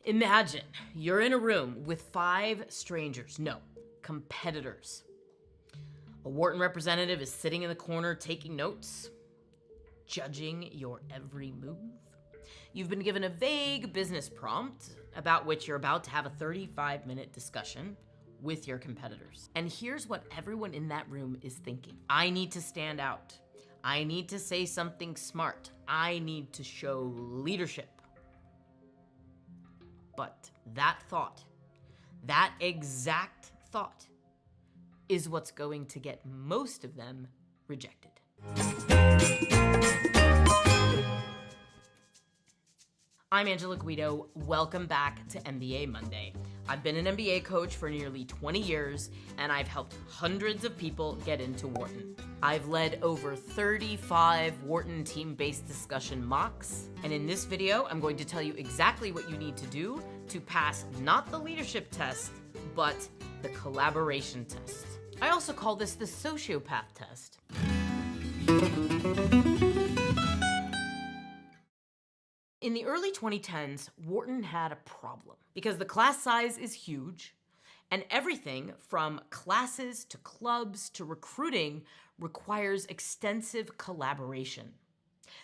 Imagine you're in a room with 5 strangers, no, competitors. A Wharton representative is sitting in the corner taking notes, judging your every move. You've been given a vague business prompt about which you're about to have a 35-minute discussion with your competitors. And here's what everyone in that room is thinking. I need to stand out. I need to say something smart. I need to show leadership. But that thought, that exact thought, is what's going to get most of them rejected. I'm 𝐥𝐢𝐬𝐞𝐬. Welcome back to MBA Monday. I've been an MBA coach for nearly 20 years, and I've helped hundreds of people get into Wharton. I've led over 35 Wharton Team Based Discussion mocks, and in this video, I'm going to tell you exactly what you need to do to pass not the leadership test, but the collaboration test. I also call this the sociopath test. In the early 2010s, Wharton had a problem because the class size is huge and everything from classes to clubs to recruiting requires extensive collaboration.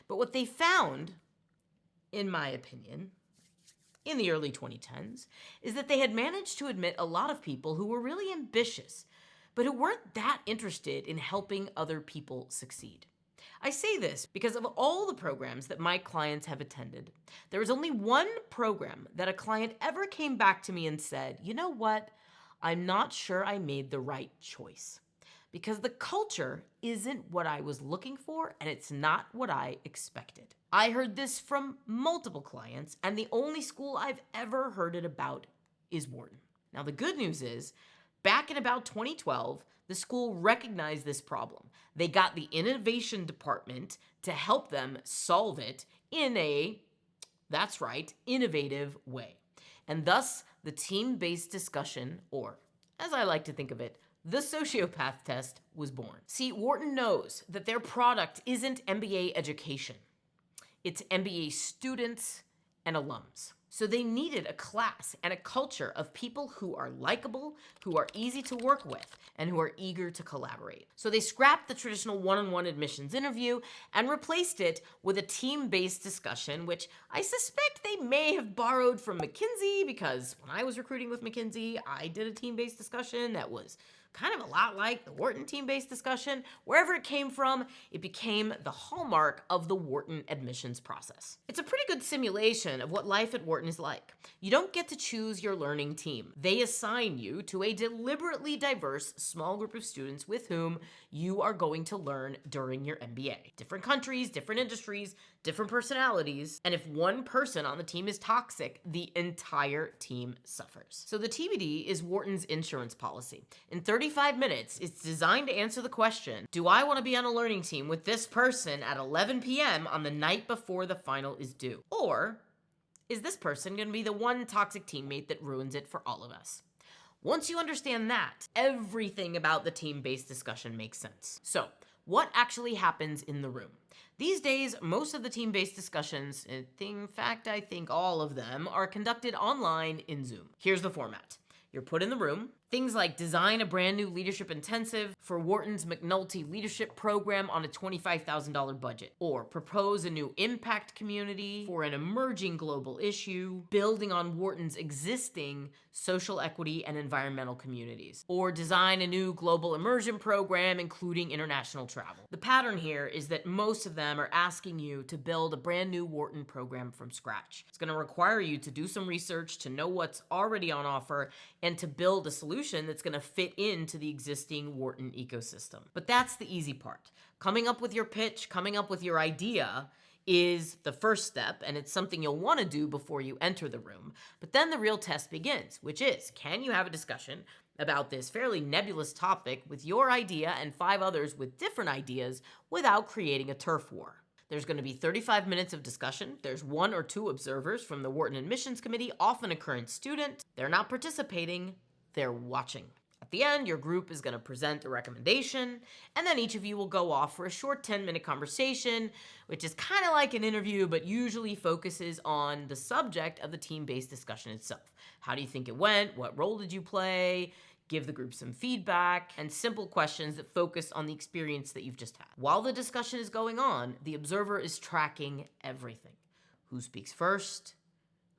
But what they found, in my opinion, in the early 2010s, is that they had managed to admit a lot of people who were really ambitious, but who weren't that interested in helping other people succeed. I say this because of all the programs that my clients have attended, there was only one program that a client ever came back to me and said, you know what, I'm not sure I made the right choice because the culture isn't what I was looking for and it's not what I expected. I heard this from multiple clients, and the only school I've ever heard it about is Wharton. Now the good news is, back in about 2012, the school recognized this problem. They got the innovation department to help them solve it in a, that's right, innovative way. And thus, the team-based discussion, or as I like to think of it, the sociopath test, was born. See, Wharton knows that their product isn't MBA education. It's MBA students and alums. So they needed a class and a culture of people who are likable, who are easy to work with, and who are eager to collaborate. So they scrapped the traditional one-on-one admissions interview and replaced it with a team-based discussion, which I suspect they may have borrowed from McKinsey, because when I was recruiting with McKinsey, I did a team-based discussion that was kind of a lot like the Wharton team-based discussion. Wherever it came from, it became the hallmark of the Wharton admissions process. It's a pretty good simulation of what life at Wharton is like. You don't get to choose your learning team. They assign you to a deliberately diverse small group of students with whom you are going to learn during your MBA. Different countries, different industries, different personalities, and if one person on the team is toxic, the entire team suffers. So the TBD is Wharton's insurance policy. In 35 minutes, it's designed to answer the question, do I want to be on a learning team with this person at 11 p.m. on the night before the final is due? Or is this person going to be the one toxic teammate that ruins it for all of us? Once you understand that, everything about the team-based discussion makes sense. So, what actually happens in the room? These days, most of the team-based discussions, in fact, I think all of them, are conducted online in Zoom. Here's the format. You're put in the room. Things like design a brand new leadership intensive for Wharton's McNulty leadership program on a $25,000 budget, or propose a new impact community for an emerging global issue, building on Wharton's existing social equity and environmental communities, or design a new global immersion program including international travel. The pattern here is that most of them are asking you to build a brand new Wharton program from scratch. It's going to require you to do some research, to know what's already on offer, and to build a solution that's going to fit into the existing Wharton ecosystem. But that's the easy part. Coming up with your pitch, coming up with your idea is the first step, and it's something you'll want to do before you enter the room. But then the real test begins, which is, can you have a discussion about this fairly nebulous topic with your idea and 5 others with different ideas without creating a turf war? There's going to be 35 minutes of discussion. There's 1 or 2 observers from the Wharton Admissions Committee, often a current student. They're not participating, they're watching. At the end, your group is going to present a recommendation, and then each of you will go off for a short 10-minute conversation, which is kind of like an interview, but usually focuses on the subject of the team-based discussion itself. How do you think it went? What role did you play? Give the group some feedback, and simple questions that focus on the experience that you've just had. While the discussion is going on, the observer is tracking everything. Who speaks first?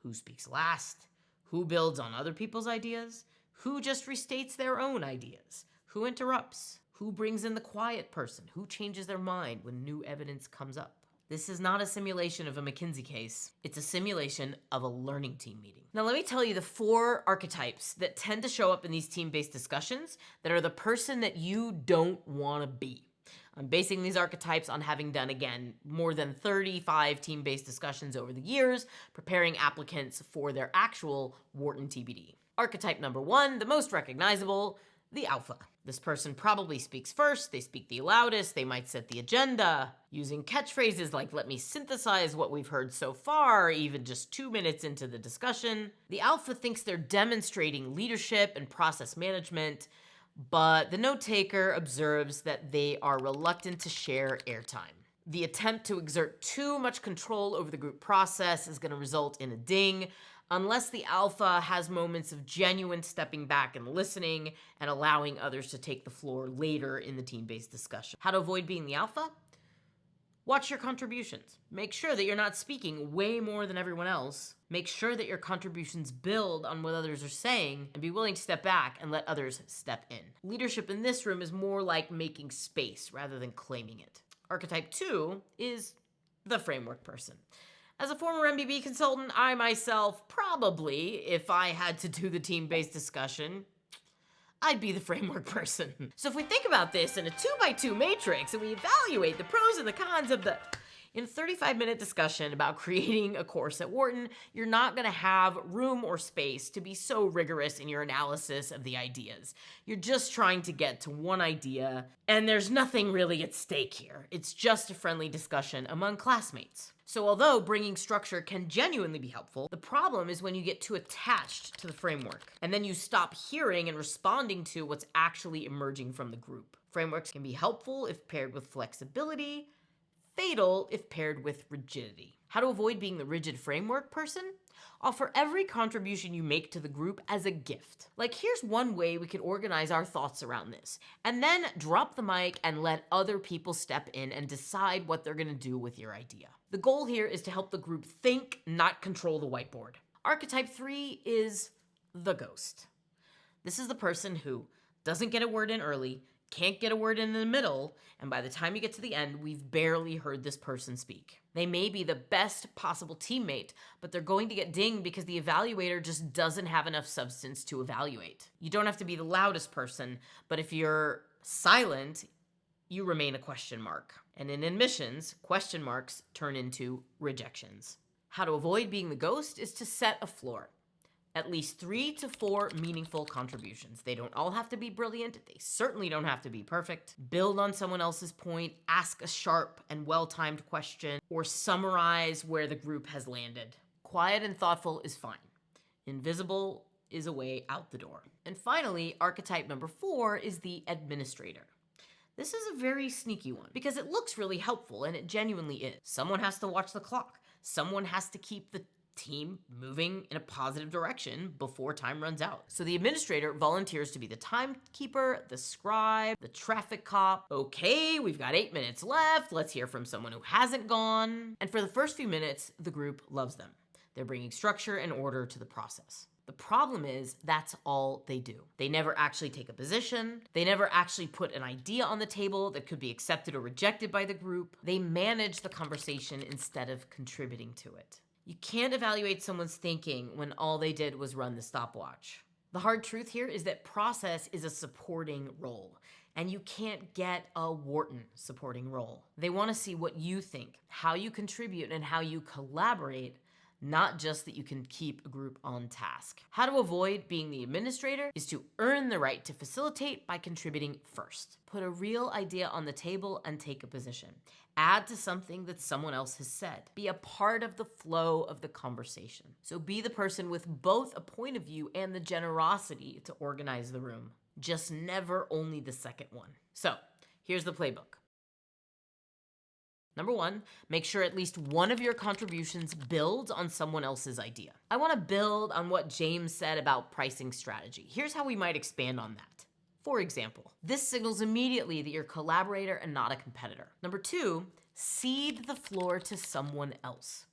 Who speaks last? Who builds on other people's ideas? Who just restates their own ideas? Who interrupts? Who brings in the quiet person? Who changes their mind when new evidence comes up? This is not a simulation of a McKinsey case. It's a simulation of a learning team meeting. Now, let me tell you the 4 archetypes that tend to show up in these team-based discussions that are the person that you don't want to be. I'm basing these archetypes on having done, again, more than 35 team-based discussions over the years, preparing applicants for their actual Wharton TBD. Archetype number 1, the most recognizable, the alpha. This person probably speaks first, they speak the loudest, they might set the agenda, using catchphrases like "let me synthesize what we've heard so far," even just 2 minutes into the discussion. The alpha thinks they're demonstrating leadership and process management, but the note taker observes that they are reluctant to share airtime. The attempt to exert too much control over the group process is going to result in a ding, unless the alpha has moments of genuine stepping back and listening and allowing others to take the floor later in the team-based discussion. How to avoid being the alpha? Watch your contributions. Make sure that you're not speaking way more than everyone else. Make sure that your contributions build on what others are saying, and be willing to step back and let others step in. Leadership in this room is more like making space rather than claiming it. Archetype 2 is the framework person. As a former MBA consultant, I myself probably, if I had to do the team-based discussion, I'd be the framework person. So if we think about this in a 2x2 matrix and we evaluate the pros and the cons of in a 35-minute discussion about creating a course at Wharton, you're not going to have room or space to be so rigorous in your analysis of the ideas. You're just trying to get to one idea, and there's nothing really at stake here. It's just a friendly discussion among classmates. So although bringing structure can genuinely be helpful, the problem is when you get too attached to the framework, and then you stop hearing and responding to what's actually emerging from the group. Frameworks can be helpful if paired with flexibility, fatal if paired with rigidity. How to avoid being the rigid framework person? Offer every contribution you make to the group as a gift. Like, here's one way we could organize our thoughts around this, and then drop the mic and let other people step in and decide what they're gonna do with your idea. The goal here is to help the group think, not control the whiteboard. Archetype 3 is the ghost. This is the person who doesn't get a word in early, can't get a word in the middle, and by the time you get to the end, we've barely heard this person speak. They may be the best possible teammate, but they're going to get dinged because the evaluator just doesn't have enough substance to evaluate. You don't have to be the loudest person, but if you're silent, you remain a question mark. And in admissions, question marks turn into rejections. How to avoid being the ghost is to set a floor. At least 3 to 4 meaningful contributions. They don't all have to be brilliant. They certainly don't have to be perfect. Build on someone else's point, ask a sharp and well-timed question, or summarize where the group has landed. Quiet and thoughtful is fine. Invisible is a way out the door. And finally, archetype number 4 is the administrator. This is a very sneaky one because it looks really helpful, and it genuinely is. Someone has to watch the clock. Someone has to keep the team moving in a positive direction before time runs out. So the administrator volunteers to be the timekeeper, the scribe, the traffic cop. Okay, we've got 8 minutes left. Let's hear from someone who hasn't gone. And for the first few minutes, the group loves them. They're bringing structure and order to the process. The problem is that's all they do. They never actually take a position. They never actually put an idea on the table that could be accepted or rejected by the group. They manage the conversation instead of contributing to it. You can't evaluate someone's thinking when all they did was run the stopwatch. The hard truth here is that process is a supporting role, and you can't get a Wharton supporting role. They want to see what you think, how you contribute, and how you collaborate, not just that you can keep a group on task. How to avoid being the administrator is to earn the right to facilitate by contributing first. Put a real idea on the table and take a position. Add to something that someone else has said. Be a part of the flow of the conversation. So be the person with both a point of view and the generosity to organize the room. just never only the second one. So here's the playbook. Number 1, make sure at least one of your contributions builds on someone else's idea. I want to build on what James said about pricing strategy. Here's how we might expand on that. For example, this signals immediately that you're a collaborator and not a competitor. Number 2, cede the floor to someone else.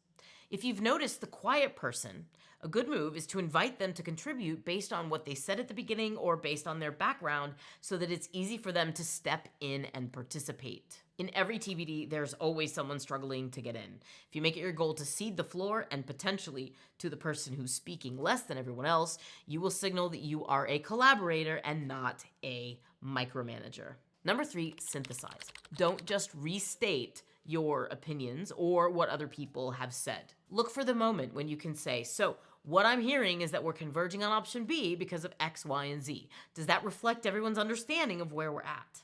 If you've noticed the quiet person, a good move is to invite them to contribute based on what they said at the beginning or based on their background so that it's easy for them to step in and participate. In every TBD, there's always someone struggling to get in. If you make it your goal to cede the floor and potentially to the person who's speaking less than everyone else, you will signal that you are a collaborator and not a micromanager. Number 3, synthesize. Don't just restate your opinions or what other people have said. Look for the moment when you can say, so what I'm hearing is that we're converging on option B because of X, Y, and Z. Does that reflect everyone's understanding of where we're at?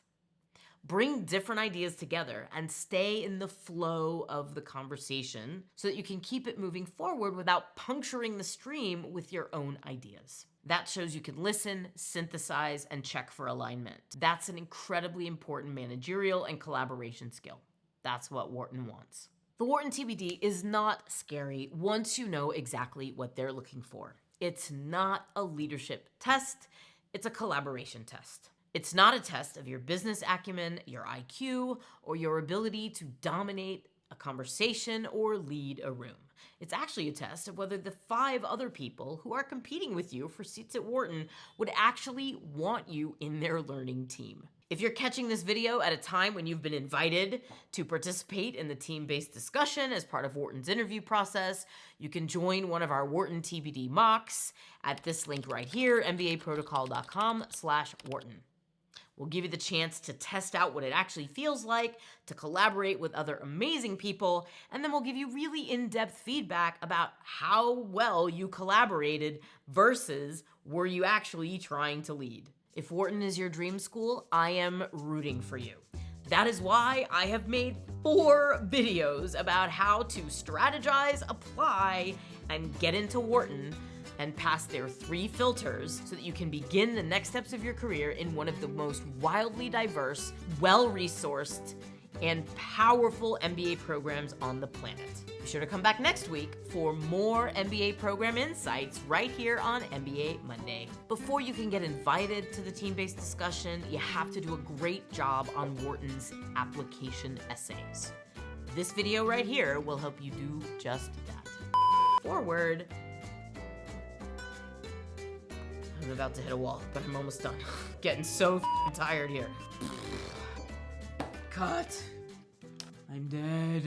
Bring different ideas together and stay in the flow of the conversation so that you can keep it moving forward without puncturing the stream with your own ideas. That shows you can listen, synthesize, and check for alignment. That's an incredibly important managerial and collaboration skill. That's what Wharton wants. The Wharton TBD is not scary once you know exactly what they're looking for. It's not a leadership test, it's a collaboration test. It's not a test of your business acumen, your IQ, or your ability to dominate a conversation or lead a room. It's actually a test of whether the 5 other people who are competing with you for seats at Wharton would actually want you in their learning team. If you're catching this video at a time when you've been invited to participate in the team-based discussion as part of Wharton's interview process, you can join one of our Wharton TBD mocks at this link right here, mbaprotocol.com/Wharton. We'll give you the chance to test out what it actually feels like to collaborate with other amazing people, and then we'll give you really in-depth feedback about how well you collaborated versus were you actually trying to lead. If Wharton is your dream school, I am rooting for you. That is why I have made 4 videos about how to strategize, apply, and get into Wharton and pass their 3 filters so that you can begin the next steps of your career in one of the most wildly diverse, well-resourced, and powerful MBA programs on the planet. Be sure to come back next week for more MBA program insights right here on MBA Monday. Before you can get invited to the team-based discussion, you have to do a great job on Wharton's application essays. This video right here will help you do just that. Forward. I'm about to hit a wall, but I'm almost done. Getting so tired here. Cut. I'm dead.